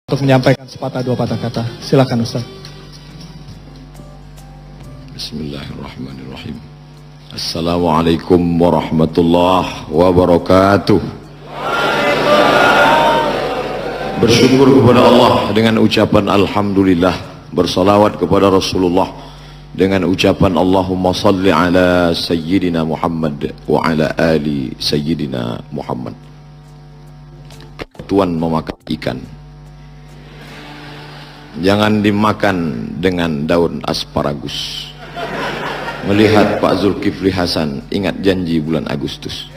untuk menyampaikan sepatah dua patah kata. Silakan Ustaz. Bismillahirrahmanirrahim. Assalamualaikum warahmatullahi wabarakatuh. Bersyukur kepada Allah dengan ucapan Alhamdulillah, bersalawat kepada Rasulullah dengan ucapan Allahumma salli ala Sayyidina Muhammad wa ala ali Sayyidina Muhammad. Tuan memakan ikan, jangan dimakan dengan daun asparagus. Melihat Pak Zulkifli Hasan, ingat janji bulan Agustus.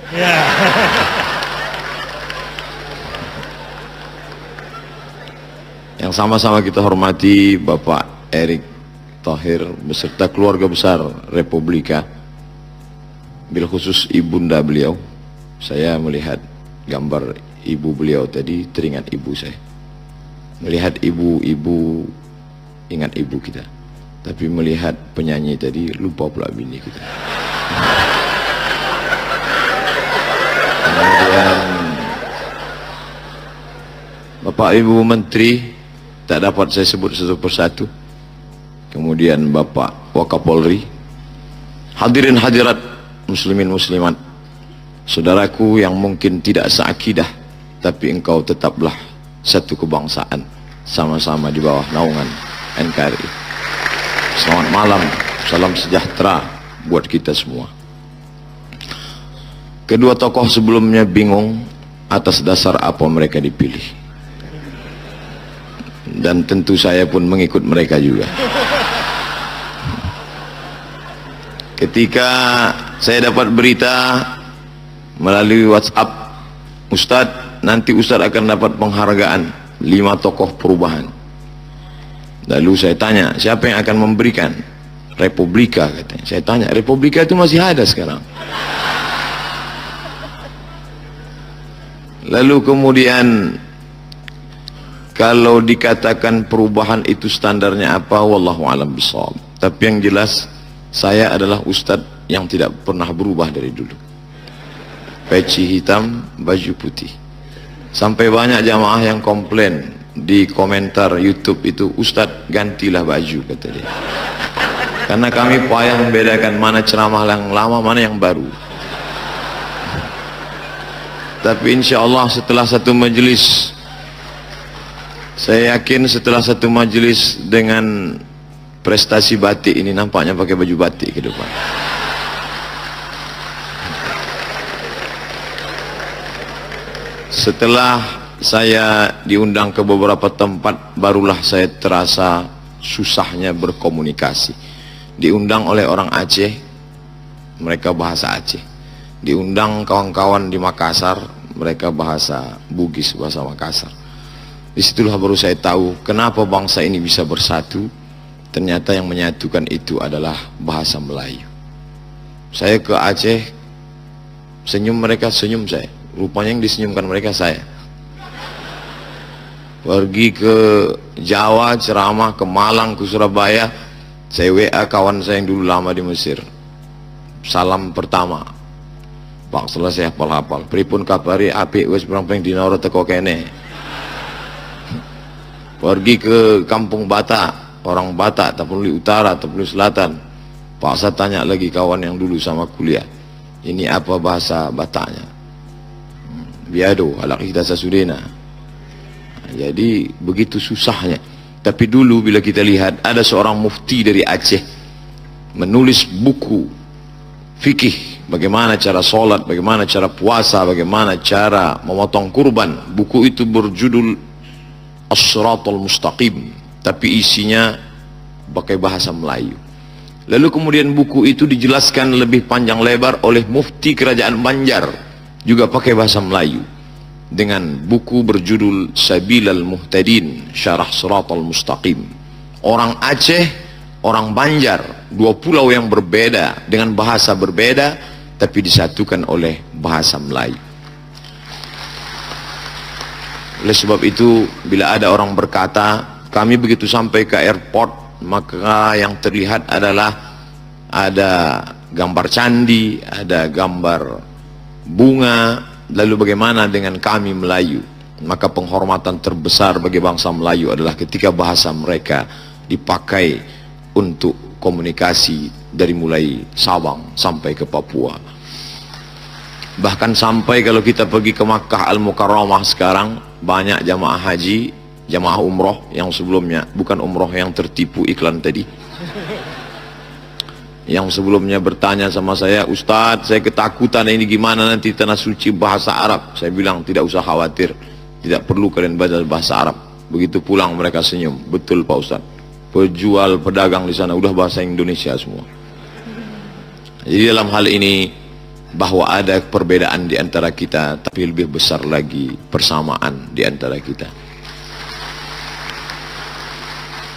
Yang sama-sama kita hormati Bapak Erick Thohir beserta keluarga besar Republika, bil khusus ibunda beliau. Saya melihat gambar ibu beliau tadi, teringat ibu saya. Melihat ibu-ibu, ingat ibu kita. Tapi melihat penyanyi tadi, lupa pula bini kita. Kemudian Bapak Ibu Menteri, tak dapat saya sebut satu persatu. Kemudian Bapak Wakapolri, hadirin hadirat muslimin muslimat, saudaraku yang mungkin tidak seakidah, tapi engkau tetaplah satu kebangsaan, sama-sama di bawah naungan NKRI. Selamat malam, salam sejahtera buat kita semua. Kedua tokoh sebelumnya bingung atas dasar apa mereka dipilih, dan tentu saya pun mengikut mereka juga. Ketika saya dapat berita melalui WhatsApp, Ustadz, nanti Ustadz akan dapat penghargaan 5 tokoh perubahan. Lalu saya tanya, siapa yang akan memberikan? Republika, katanya. Saya tanya, Republika itu masih ada sekarang? Lalu kemudian, kalau dikatakan perubahan itu standarnya apa? Wallahu a'lam bishawab. Tapi yang jelas, saya adalah ustadz yang tidak pernah berubah dari dulu. Peci hitam, baju putih. Sampai banyak jamaah yang komplain di komentar YouTube itu, Ustadz gantilah baju, kata dia. Karena kami payah membedakan mana ceramah yang lama, mana yang baru. Tapi insya Allah setelah satu majelis, saya yakin setelah satu majelis dengan prestasi batik ini, nampaknya pakai baju batik ke depan. Setelah saya diundang ke beberapa tempat, barulah saya terasa susahnya berkomunikasi. Diundang oleh orang Aceh, mereka bahasa Aceh. Diundang kawan-kawan di Makassar, mereka bahasa Bugis, bahasa Makassar. Disitulah baru saya tahu kenapa bangsa ini bisa bersatu. Ternyata yang menyatukan itu adalah bahasa Melayu. Saya ke Aceh, senyum mereka, senyum saya. Rupanya yang disenyumkan mereka saya. Pergi ke Jawa, ceramah ke Malang, ke Surabaya, saya WA kawan saya yang dulu lama di Mesir. Salam pertama, Pak, selesai hafal-hafal. Pripun kabari apik wis perang-perang dinoro teko kene. Pergi ke Kampung Batak, orang Batak, Tapanuli Utara, Tapanuli Selatan. Pak, saya tanya lagi kawan yang dulu sama kuliah, ini apa bahasa Bataknya? Biado, alak kita sasudena. Jadi begitu susahnya. Tapi dulu bila kita lihat ada seorang mufti dari Aceh menulis buku fikih, bagaimana cara sholat, bagaimana cara puasa, bagaimana cara memotong kurban. Buku itu berjudul As-Siratal Mustaqim, tapi isinya pakai bahasa Melayu. Lalu kemudian buku itu dijelaskan lebih panjang lebar oleh mufti kerajaan Banjar, juga pakai bahasa Melayu, dengan buku berjudul Sabilal Muhtadin, Syarah Siratal Mustaqim. Orang Aceh, orang Banjar, dua pulau yang berbeda dengan bahasa berbeda, tapi disatukan oleh bahasa Melayu. Oleh sebab itu, bila ada orang berkata, kami begitu sampai ke airport, maka yang terlihat adalah ada gambar candi, ada gambar bunga. Lalu bagaimana dengan kami Melayu? Maka penghormatan terbesar bagi bangsa Melayu adalah ketika bahasa mereka dipakai untuk komunikasi dari mulai Sabang sampai ke Papua. Bahkan sampai kalau kita pergi ke Makkah Al-Mukarramah sekarang, banyak jamaah haji, jamaah umroh yang sebelumnya bukan umroh yang tertipu iklan tadi, yang sebelumnya bertanya sama saya, Ustadz saya ketakutan ini gimana nanti tanah suci bahasa Arab. Saya bilang tidak usah khawatir, tidak perlu kalian baca bahasa Arab. Begitu pulang mereka senyum, betul Pak Ustadz, penjual pedagang di sana udah bahasa Indonesia semua. Jadi dalam hal ini bahwa ada perbedaan di antara kita, tapi lebih besar lagi persamaan di antara kita.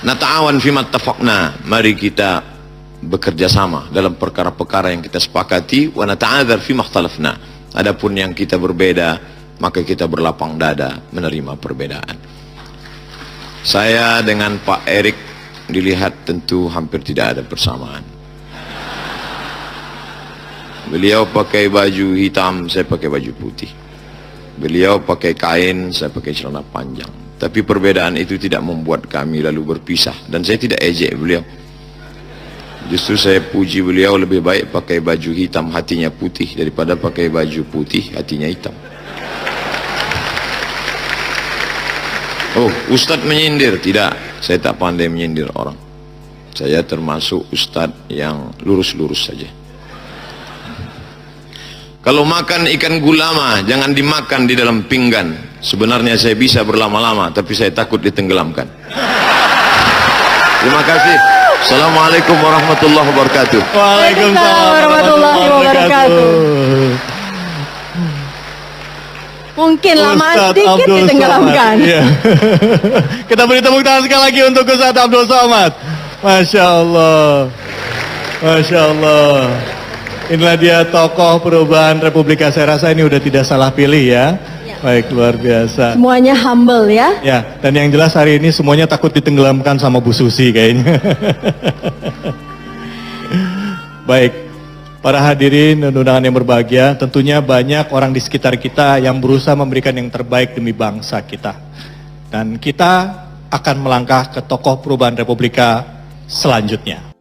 Nata'awan fima tafaqna, mari kita bekerja sama dalam perkara-perkara yang kita sepakati. Wa nata'adzar fima ikhtalafna, adapun yang kita berbeda maka kita berlapang dada menerima perbedaan. Saya dengan Pak Erik dilihat tentu hampir tidak ada persamaan. Beliau pakai baju hitam, saya pakai baju putih. Beliau pakai kain, saya pakai celana panjang. Tapi perbedaan itu tidak membuat kami lalu berpisah. Dan saya tidak ejek beliau. Justru saya puji beliau, lebih baik pakai baju hitam hatinya putih daripada pakai baju putih hatinya hitam. Oh, Ustadz menyindir? Tidak, saya tak pandai menyindir orang. Saya termasuk Ustadz yang lurus-lurus saja. Kalau makan ikan gulama, jangan dimakan di dalam pinggan. Sebenarnya saya bisa berlama-lama, tapi saya takut ditenggelamkan. Terima kasih. Assalamualaikum warahmatullahi wabarakatuh. Waalaikumsalam warahmatullahi wabarakatuh. Mungkin lama sedikit Abdul ditenggelamkan. Somad. Iya. Kita beri tepuk tangan sekali lagi untuk Ustadz Abdul Somad. Masya Allah. Masya Allah. Inilah dia tokoh perubahan Republik. Saya rasa ini udah tidak salah pilih ya. Baik, luar biasa. Semuanya humble ya. Ya, dan yang jelas hari ini semuanya takut ditenggelamkan sama Bu Susi kayaknya. Baik, para hadirin dan undangan yang berbahagia, tentunya banyak orang di sekitar kita yang berusaha memberikan yang terbaik demi bangsa kita. Dan kita akan melangkah ke tokoh perubahan Republika selanjutnya.